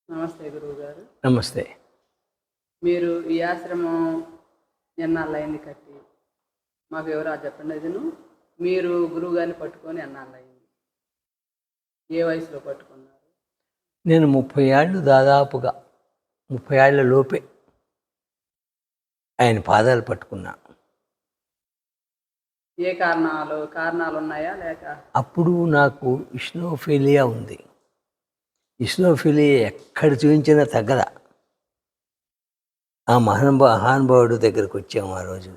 నమస్తే గురువుగారు. నమస్తే. మీరు ఈ ఆశ్రమం ఎన్నాళ్ళయింది కట్టి? మాకు వివరాలు చెప్పండి. అదిను మీరు గురువుగారిని పట్టుకొని ఎన్నాళ్ళయింది? ఏ వయసులో పట్టుకున్నారు? నేను 30 ఏళ్ళు దాదాపుగా 30 ఏళ్ల లోపే ఆయన పాదాలు పట్టుకున్నా. ఏ కారణాలు ఉన్నాయా లేక? అప్పుడు నాకు ఇస్నోఫిలియా ఉంది. ఇస్నోఫిలియా ఎక్కడ చూపించినా తగ్గల. ఆ మహానుభావుడు దగ్గరకు వచ్చాము ఆ రోజు.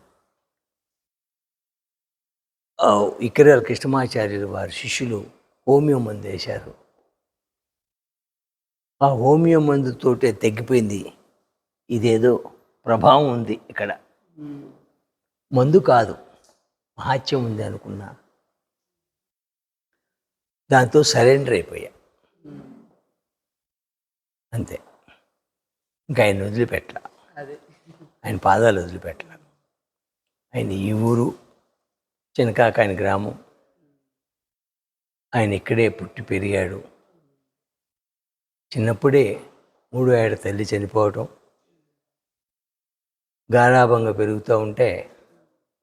ఇక్కరాల కృష్ణమాచార్యులు వారి శిష్యులు హోమియో మందు వేశారు. ఆ హోమియో మందుతోటే తగ్గిపోయింది. ఇదేదో ప్రభావం ఉంది ఇక్కడ, మందు కాదు, మహాత్యం ఉంది అనుకున్నా. దాంతో సరెండర్ అయిపోయా, అంతే. ఇంకా ఆయన వదిలిపెట్టల, ఆయన పాదాలు వదిలిపెట్టల. ఆయన ఈ ఊరు చినకాకాని గ్రామం, ఆయన ఇక్కడే పుట్టి పెరిగాడు. చిన్నప్పుడే 3వ ఏట తల్లి చనిపోవటం, గారాభంగా పెరుగుతూ ఉంటే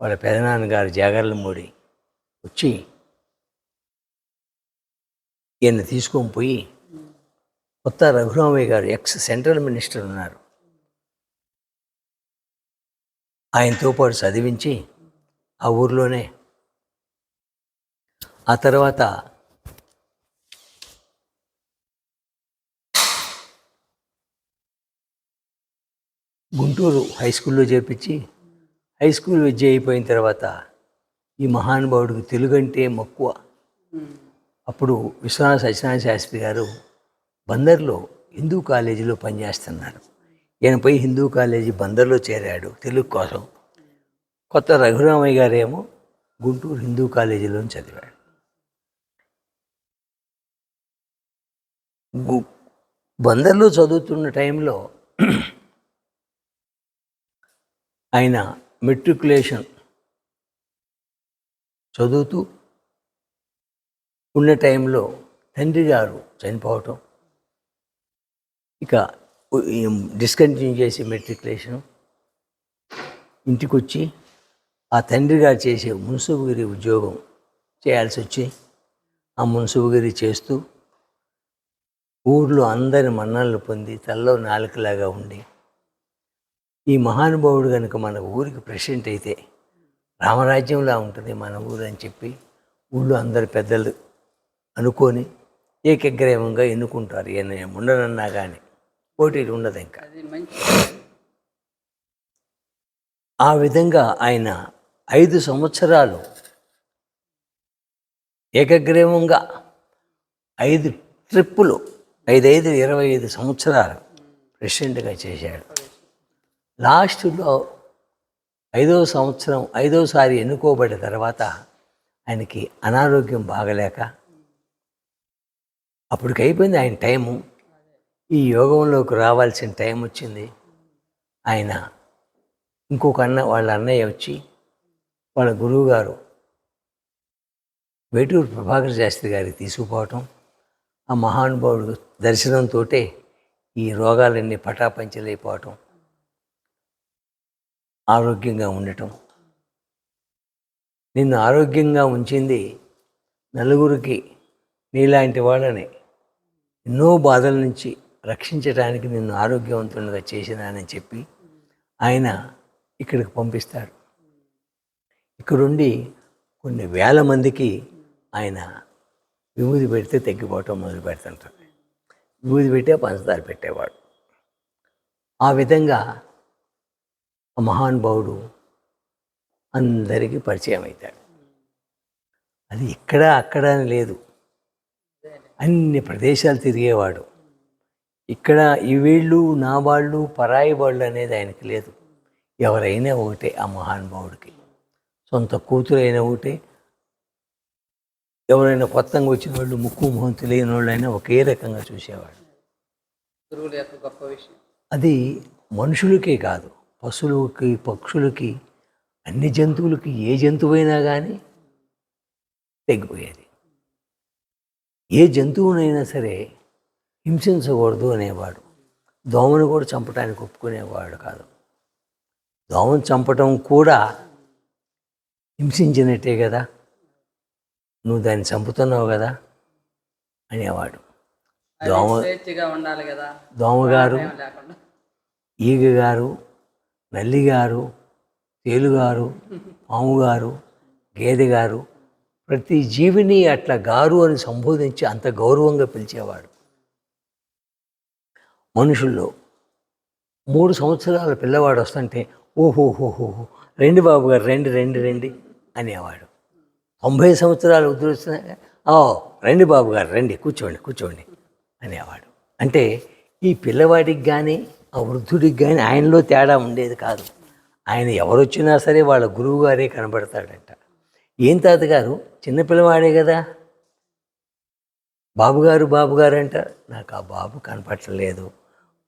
వాళ్ళ పెదనాన్నగారు జాగర్లమూడి వచ్చి ఈయన తీసుకొని పోయి కొత్త రఘురామయ్య గారు ఎక్స్ సెంట్రల్ మినిస్టర్ ఉన్నారు, ఆయనతో పాటు చదివించి ఆ ఊర్లోనే. ఆ తర్వాత గుంటూరు హై స్కూల్లో చేర్పించి, హై స్కూల్ విద్య అయిపోయిన తర్వాత ఈ మహానుభావుడికి తెలుగు అంటే మక్కువ. అప్పుడు విశ్వనాథ సత్యనారాయణ శాస్త్రి గారు బందర్లో హిందూ కాలేజీలో పనిచేస్తున్నారు. ఈయన పోయి హిందూ కాలేజీ బందర్లో చేరాడు తెలుగు కోసం. కొత్త రఘురామయ్య గారేమో గుంటూరు హిందూ కాలేజీలో చదివాడు. బందర్లో చదువుతున్న టైంలో ఆయన మెట్రికులేషన్ చదువుతూ ఉన్న టైంలో తండ్రి గారు చనిపోవటం, ఇక డిస్కంటిన్యూ చేసి మెట్రికులేషన్ ఇంటికి వచ్చి ఆ తండ్రి గారు చేసే మున్సిపుగిరి ఉద్యోగం చేయాల్సి వచ్చి ఆ మున్సిపుగిరి చేస్తూ ఊర్లో అందరి మన్ననలు పొంది తలలో నాలుకలాగా ఉండి, ఈ మహానుభావుడు కనుక మన ఊరికి ప్రెసిడెంట్ అయితే రామరాజ్యంలా ఉంటుంది మన ఊరు అని చెప్పి ఊళ్ళో అందరి పెద్దలు అనుకొని ఏకగ్రీవంగా ఎన్నుకుంటారు. ఈయన ఉండనన్నా కానీ పోటీలు ఉండదు. ఇంకా ఆ విధంగా ఆయన 5 సంవత్సరాలు ఏకగ్రీవంగా 5 ట్రిప్పులు 25 సంవత్సరాలు ప్రెసిడెంట్గా చేశాడు. లాస్ట్లో 5వ సంవత్సరం 5వసారి ఎన్నుకోబడిన తర్వాత ఆయనకి అనారోగ్యం బాగలేక అప్పటికి అయిపోయింది ఆయన టైము. ఈ యోగంలోకి రావాల్సిన టైం వచ్చింది. ఆయన ఇంకొక వాళ్ళ అన్నయ్య వచ్చి వాళ్ళ గురువుగారు వేటూరు ప్రభాకర శాస్త్రి గారికి తీసుకుపోవటం, ఆ మహానుభావుడు దర్శనంతో ఈ రోగాలన్నీ పటాపంచలైపోవటం, ఆరోగ్యంగా ఉండటం. నిన్ను ఆరోగ్యంగా ఉంచింది నలుగురికి నీలాంటి వాళ్ళని ఎన్నో బాధల నుంచి రక్షించడానికి నిన్ను ఆరోగ్యవంతునిగా చేసినానని చెప్పి ఆయన ఇక్కడికి పంపిస్తాడు. ఇక్కడుండి కొన్ని వేల మందికి ఆయన విభూది పెడితే తగ్గిపోవటం మొదలు పెడుతుంటాడు. విభూది పెట్టే పంచదార పెట్టేవాడు. ఆ విధంగా ఆ మహానుభావుడు అందరికీ పరిచయం అవుతాడు. అది ఇక్కడ అక్కడ అని లేదు, అన్ని ప్రదేశాలు తిరిగేవాడు. ఇక్కడ ఈ వీళ్ళు నా వాళ్ళు పరాయి వాళ్ళు అనేది ఆయనకి లేదు. ఎవరైనా ఒకటే ఆ మహానుభావుడికి. సొంత కూతురైనా ఒకటే, ఎవరైనా కొత్తగా వచ్చిన వాళ్ళు ముక్కు మొహం తెలియని వాళ్ళైనా ఒకే రకంగా చూసేవాడు. గొప్ప విషయం అది మనుషులకే కాదు, పశువులకి పక్షులకి అన్ని జంతువులకి ఏ జంతువైనా కానీ తగ్గిపోయేది. ఏ జంతువునైనా సరే హింసించకూడదు అనేవాడు. దోమను కూడా చంపడానికి ఒప్పుకునేవాడు కాదు. దోమను చంపటం కూడా హింసించినట్టే కదా, నువ్వు దాన్ని చంపుతున్నావు కదా అనేవాడు. దోమ స్వేచ్ఛగా ఉండాలి కదా, దోమగారు, భయం లేకుండా. ఈగగారు, నల్లిగారు, తేలుగారు, పాముగారు, గేదెగారు, ప్రతి జీవిని అట్లా గారు అని సంబోధించి అంత గౌరవంగా పిలిచేవాడు. మనుషుల్లో 3 సంవత్సరాల పిల్లవాడు వస్తుంటే ఓహోహోహో రండి బాబు గారు, రండి రండి రండి అనేవాడు. 90 సంవత్సరాలు వదిలిస్తున్నా రండి బాబు గారు, రండి, కూర్చోండి కూర్చోండి అనేవాడు. అంటే ఈ పిల్లవాడికి కానీ ఆ వృద్ధుడికి కానీ ఆయనలో తేడా ఉండేది కాదు. ఆయన ఎవరు వచ్చినా సరే వాళ్ళ గురువు గారే కనబడతాడంట. ఏం తాతగారు, చిన్నపిల్లవాడే కదా, బాబుగారు బాబుగారు అంట. నాకు ఆ బాబు కనపడలేదు,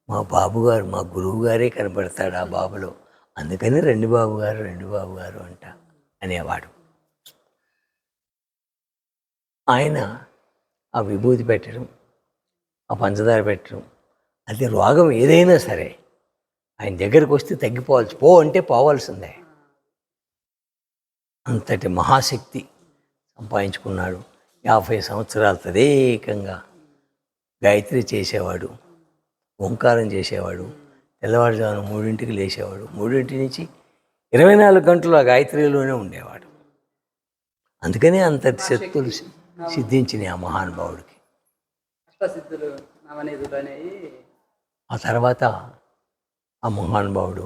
మా బాబుగారు మా గురువు గారే కనపడతాడు ఆ బాబులో, అందుకని రెండు బాబు గారు అంట అనేవాడు. ఆయన ఆ విభూతి పెట్టడం, ఆ పంచదార పెట్టడం, అది రోగం ఏదైనా సరే ఆయన దగ్గరికి వస్తే తగ్గిపోవాల్సి, పో అంటే పోవాల్సిందే. అంతటి మహాశక్తి సంపాదించుకున్నాడు. 50 సంవత్సరాలు తదేకంగా గాయత్రి చేసేవాడు, ఓంకారం చేసేవాడు, తెల్లవారుజామున 3ంటికి లేచేవాడు, 3ంటి నుంచి 24 గంటలు ఆ గాయత్రిలోనే ఉండేవాడు. అందుకనే అంతటి శక్తులు సిద్ధించినాయి ఆ మహానుభావుడికి. అష్టసిద్ధులు నవనిధులు అనేవి. ఆ తర్వాత ఆ మహానుభావుడు